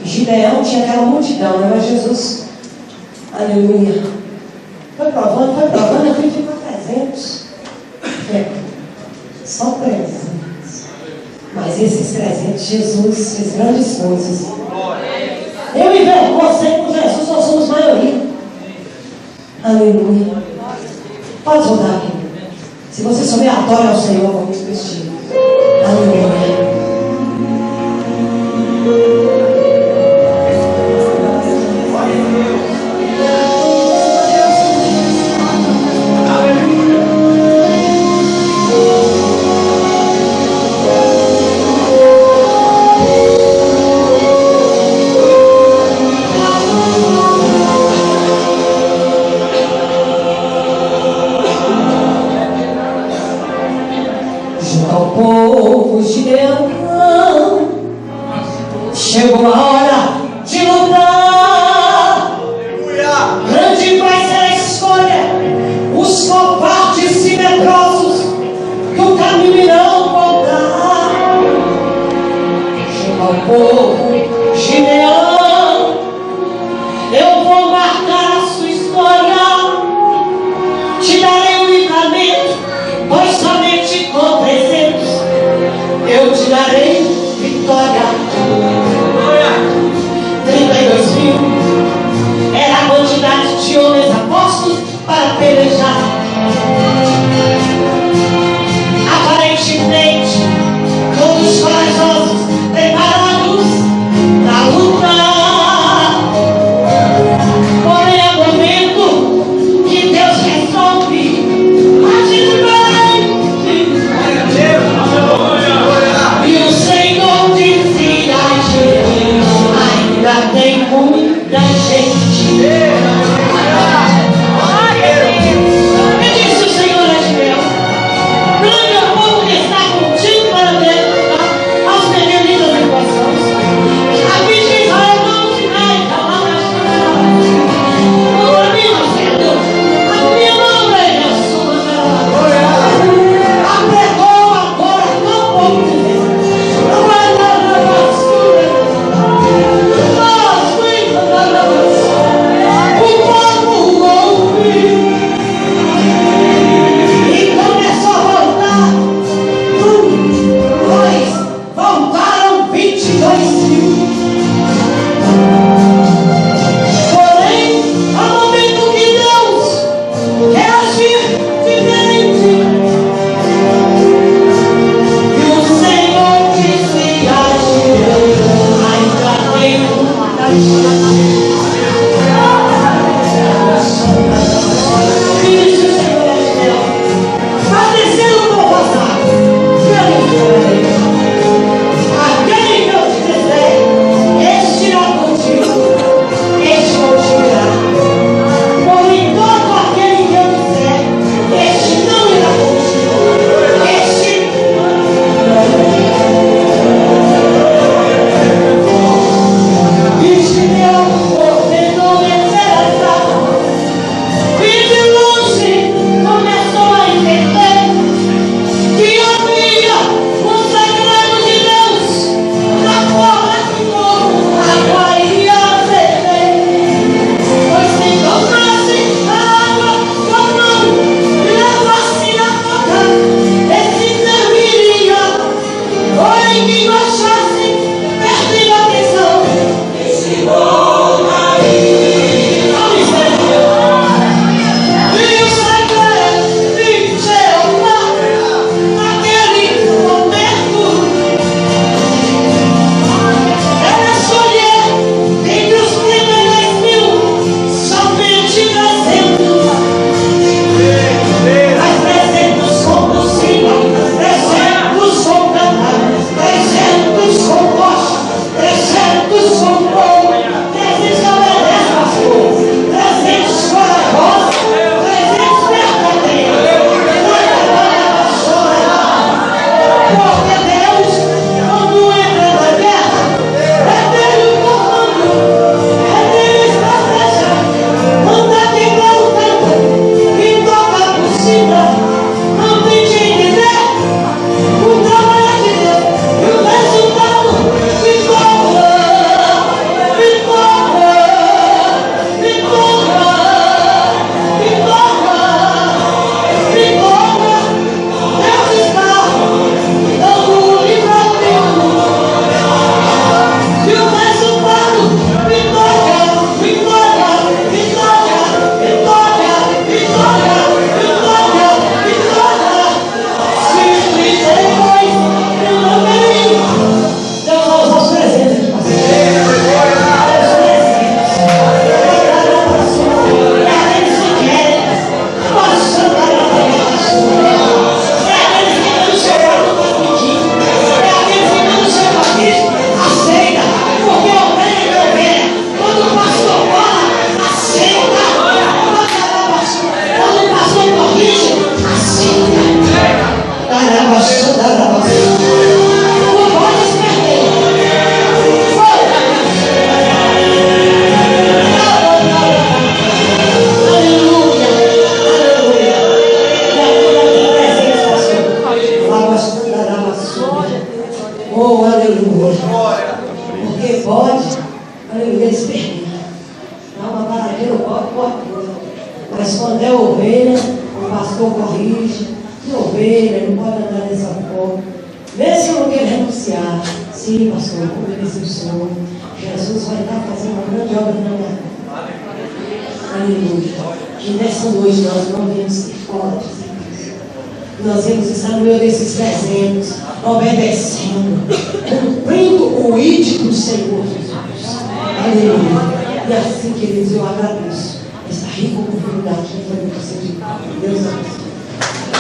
Gideão tinha aquela multidão, né? Mas Jesus, aleluia, foi provando, eu fui ficar 300. Só 300. Mas esses 300, Jesus fez grandes coisas. Eu e você com Jesus, nós somos maioria. Aleluia. Pode rodar aqui. Se você souber, adore ao Senhor com muito vestido. Aleluia. Chegou a hora de lutar. Grande vai ser a escolha. Os covardes e medrosos do caminho irão voltar. Chegou o povo, Gideão. Eu vou marcar a sua história. Te darei um livramento, pois somente com 300 eu te darei vitória. 32.000 era a quantidade de homens apóstolos para pelejar. Aparentemente, todos corajosos, preparados para lutar. Porém, é o momento que Deus resolve agir bem. E o Senhor dizia a Gideão: ainda tem muita gente. E disse o Senhor a Gideão: grande é o povo que está contigo para derrotar aos pequeninos da tua mãos. A fim de Israel não se vai calar mais. O caminho dizendo: a minha mão é a sua. Apregou agora tão pouco de Deus. Não vai dar na pastura. O povo ouviu e começou a voltar. 2, voltaram 22.000. Porém, há momento que Deus quer agir diferente. E o Senhor disse a Gideão: ainda tem muita gente. Gideão Oh, aleluia. Porque pode, aleluia, eles perderam. Não, uma barateira pode. Mas quando é ovelha, o pastor corrige. Que ovelha, não pode andar dessa forma. Mesmo que eu não quero renunciar. Sim, pastor, obedecer o Senhor. Jesus vai estar fazendo uma grande obra na minha vida. Aleluia. Que nessa noite nós não viemos ser fortes. Nós vamos estar no meio desses desenhos, obedecendo, cumprindo o ídolo do Senhor Jesus. Aleluia. E assim, queridos, eu agradeço esta rica oportunidade que foi me concedida. Deus abençoe.